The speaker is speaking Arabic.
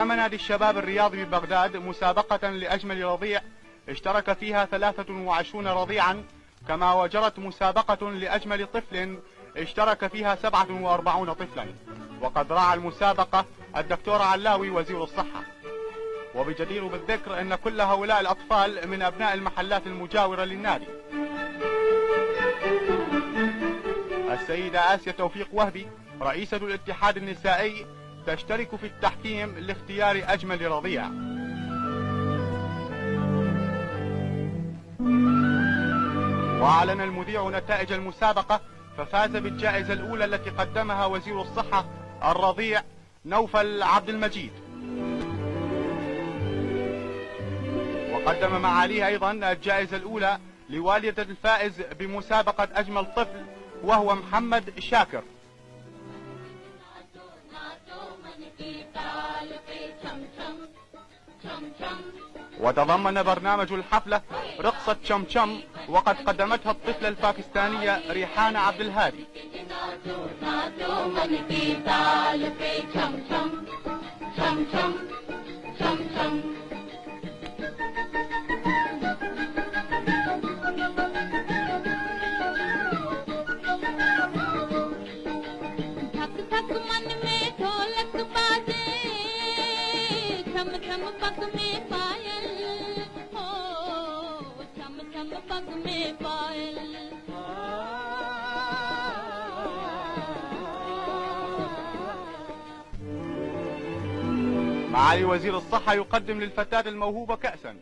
قام نادي الشباب الرياضي ببغداد مسابقة لأجمل رضيع اشترك فيها 23 رضيعا، كما وجرت مسابقة لأجمل طفل اشترك فيها 47 طفلا. وقد راعى المسابقة الدكتور علاوي وزير الصحة. وبجدير بالذكر أن كل هؤلاء الأطفال من أبناء المحلات المجاورة للنادي. السيدة آسيا توفيق وهبي رئيسة الاتحاد النسائي تشترك في التحكيم لاختيار أجمل رضيع. وأعلن المذيع نتائج المسابقة، ففاز بالجائزة الأولى التي قدمها وزير الصحة الرضيع نوفل عبد المجيد. وقدم معاليه أيضا الجائزة الأولى لوالدة الفائز بمسابقة أجمل طفل وهو محمد شاكر. وتضمن برنامج الحفلة رقصة شم شم، وقد قدمتها الطفلة الباكستانية ريحانة عبد الهادي. معالي وزير الصحة يقدم للفتاة الموهوبة كأسا.